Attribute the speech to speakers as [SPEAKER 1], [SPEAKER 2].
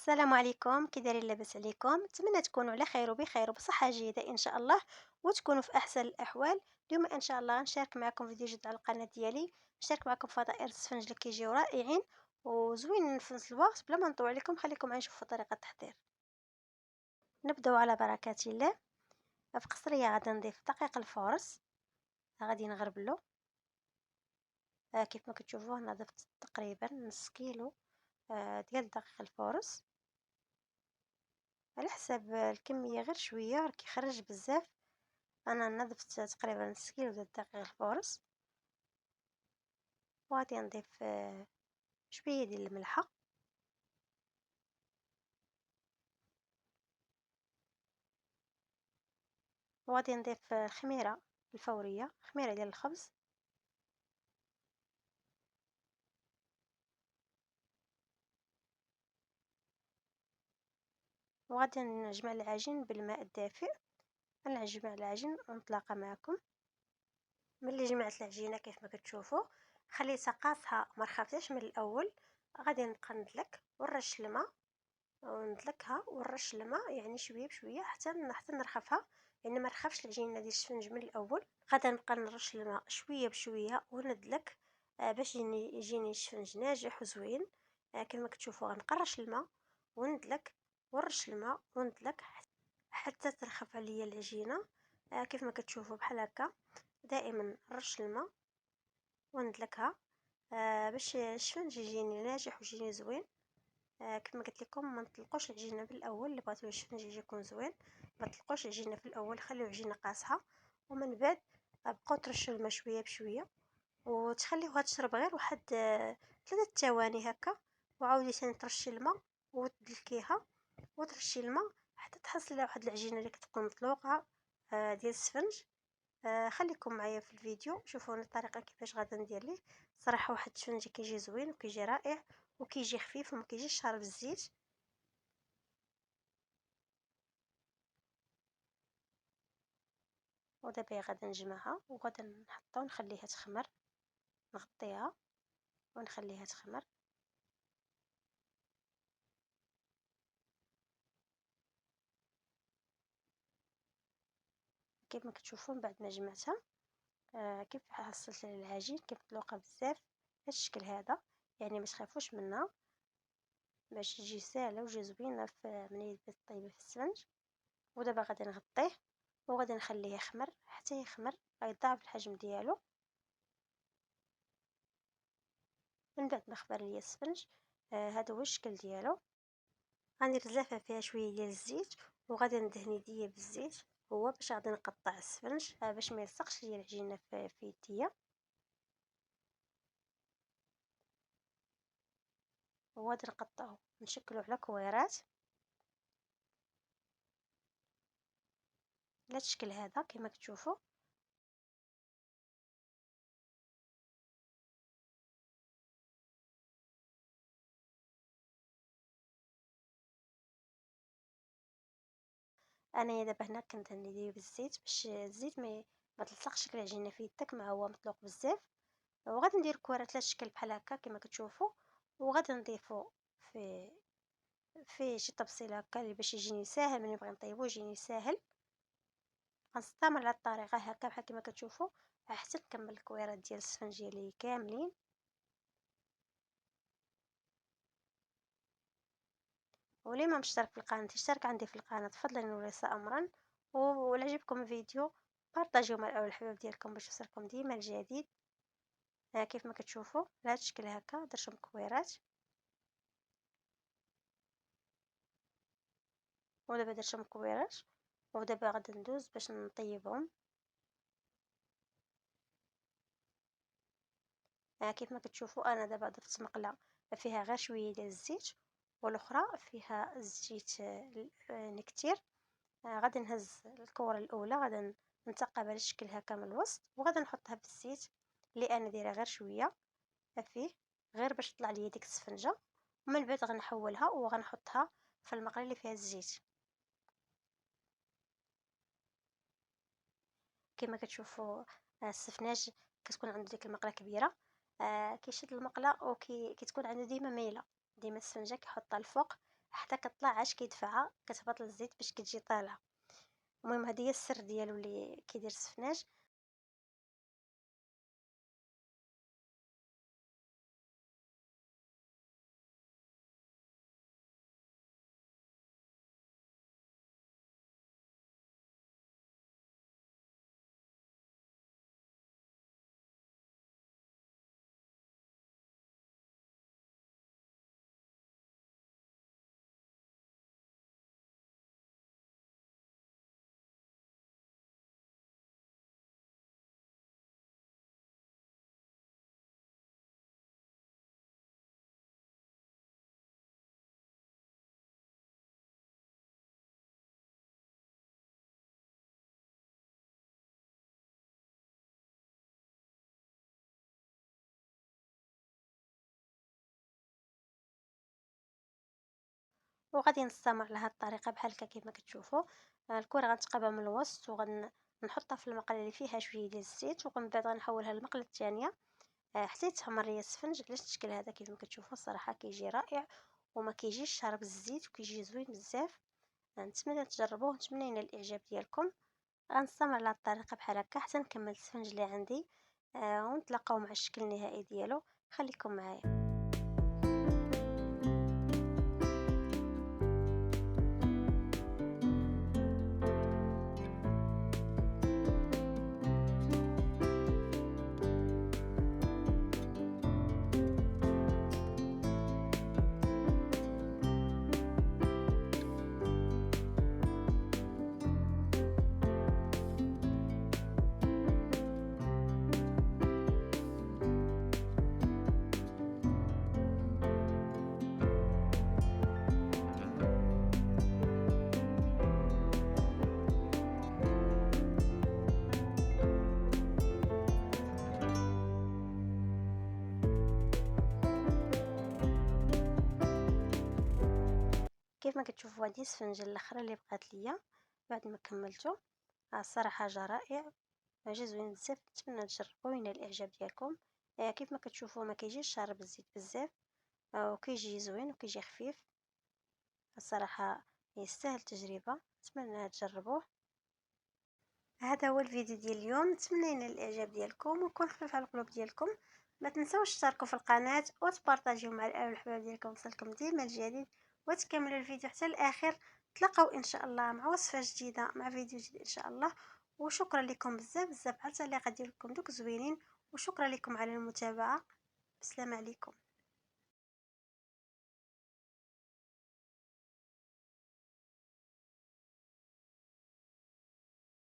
[SPEAKER 1] السلام عليكم، كي دايرين؟ لاباس عليكم؟ نتمنى تكونوا على خير وبخير وبصحة جيدة ان شاء الله، وتكونوا في احسن الاحوال. اليوم ان شاء الله نشارك معكم فيديو جديد على القناة ديالي. نشارك معكم فطائر السفنج اللي كيجيو رائعين وزوينين في نفس الوقت. بلا ما نطول عليكم خليكم معايا نشوفوا طريقة التحضير. نبداو على بركة الله. في قصرية غادي نضيف دقيق الفورس، غادي نغربلو. كيف ما كتشوفوا هنا ضفت تقريبا نص كيلو ديال دقيق الفورس، على حساب الكمية غير شوية راه كيخرج بزاف. انا نضفت تقريبا نص كيلو ديال دقيق الفورس، وغادي نضيف شوية ديال الملحة، وغادي نضيف الخميرة الفورية، خميرة ديال الخبز، وغادي نجمع العجين بالماء الدافئ. نجمع العجين ونتلاقى معكم. ملي جمعت العجينه كيف ما كتشوفوا خليتها قاصحه ما رخفتش من الاول. غادي نبقى ندلك ونرش الماء وندلكها ونرش الماء، يعني شويه بشويه حتى نرخفها، يعني ما رخفش العجينه ديال الشفنج من الاول. غادي نبقى نرش الماء شويه بشويه وندلك باش يجيني الشفنج ناجح وزوين. كما كتشوفوا غنقرش الماء وندلك ونرش الماء وندلك حتى ترخف عليا العجينه. كيف ما كتشوفوا بحال هكا، دائما نرش الماء وندلكها باش الشفنج يجيني ناجح ويجيني زوين. كما قلت لكم ما نطلقوش العجينه في الاول، اللي بغيتو الشفنج يجي يكون زوين ما تطلقوش العجينه في الاول، خليو العجينه قاصحه، ومن بعد بقاو ترشوا الماء شويه بشويه وتخليوها تشرب غير واحد 3 ثواني هكا، وعاودي ثاني ترشي الماء وتدلكيها وترشي الماء حتى تحصلي على واحد العجينه اللي كتكون مطلوقه ديال السفنج. خليكم معايا في الفيديو شوفوا الطريقه كيفاش غادا ندير ليه. صراحه واحد الشفنج كيجي زوين وكيجي رائع وكيجي خفيف وما كيجيش شارب الزيت. ودابا غادا نجمعها وغادا نحطها ونخليها تخمر، نغطيها ونخليها تخمر. كيف ما كتشوفوا من بعد ما جمعتها كيف حصلت العجين كيف مطلوقه بزاف بهذا الشكل هذا، يعني ما تخافوش منها باش تجي ساهله وتجي زوينه في ملي طيبه في السفنج. ودابا غادي نغطيه وغادي نخليه يخمر حتى يخمر غيضاعف الحجم ديالو. من بعد ما خمر ليا السفنج هذا هو الشكل ديالو. غندير زلافه فيها شويه ديال الزيت وغادي ندهن يديا بالزيت، هو باش غادي نقطع السفنج باش ما يلصقش ليا العجينه في يديا. وغادي نقطعو نشكلو على كويرات على الشكل هذا كما كتشوفوا. انايا دابا هنا كندهن يديا بالزيت باش الزيت ما تلصقش العجينه في يدك مع هو مطلوق بزاف. وغادي ندير كرات على الشكل بحال هكا كما كتشوفوا، وغادي نضيفو في شي طبسيله هكا اللي باش يجيني ساهل ملي نبغي نطيبو يجيني ساهل. غنستمر على الطريقه هكا بحال كما كتشوفوا حتى نكمل الكويرات ديال السفنج ديالي كاملين. ولي ما مشترك في القناه اشترك عندي في القناه فضلا وليس امرا. ولا عجبكم الفيديو بارطاجيو مع الاحباب ديالكم باش يوصلكم ديما الجديد. كيف ما كتشوفوا بهذا الشكل هكا درت مكويرات، ودابا درت مكويرات ودابا غادي ندوز باش نطيبهم. كيف ما كتشوفوا انا دابا درت مقله فيها غير شويه ديال الزيت والاخرى فيها الزيت كتير. غادي نهز الكوره الاولى غادي نثقب على الشكل هكا من الوسط وغادي نحطها في الزيت اللي انا دايره غير شويه فيه غير باش تطلع لي ديك السفنجه. ومن بعد غنحولها وغنحطها في المقله اللي فيها الزيت. كما كتشوفوا السفناج كتكون عنده ديك المقله كبيره، كيشد المقله كتكون عنده ديما مايله، ديما السفنجه كيحطها الفوق حتى كطلع عاش كيدفعها كتهبط للزيت باش كتجي طالعه. المهم هذه هي السر ديالو اللي كيدير السفناج. وغادي نستمر على هاد الطريقه بحال هكا كيما كتشوفوا. الكره غنتقابها من الوسط وغنحطها في المقله اللي فيها شويه ديال الزيت، ومن بعد غنحولها للمقله الثانيه حتى يتحمر ليا السفنج. علاش الشكل هذا كيف ما كتشوفوا الصراحه كيجي رائع وما كيجيش شارب الزيت وكيجي زوين بزاف. نتمنى تجربوه ونتمنى ينال الاعجاب ديالكم. غنستمر على الطريقه بحال هكا حتى نكمل السفنج اللي عندي. ونتلاقاو مع الشكل النهائي ديالو. خليكم معايا. كيف ما كتشوفوا هذه السفنجه الاخرى اللي بقات ليا بعد ما كملته. الصراحه جا رائع، جا زوين بزاف. نتمنى تجربوه وينال الاعجاب ديالكم. كيف ما كتشوفوا ما كيجيش شارب الزيت بزاف. وكيجي زوين وكيجي خفيف. الصراحه يستاهل تجربه، نتمنى تجربوه. هذا هو الفيديو ديال اليوم، نتمنى ينال الاعجاب ديالكم ويكون خفيف على القلوب ديالكم. ما تنسوش تشتركوا في القناه وتبارطاجيو مع الاهل والحباب ديالكم وصلكم ديما الجديد، وتكملوا الفيديو حتى الاخر. تلاقاو ان شاء الله مع وصفه جديده مع فيديو جديد ان شاء الله. وشكرا لكم بزاف بزاف على التعليقات ديالكم دوك زوينين، وشكرا لكم على المتابعه. السلام عليكم.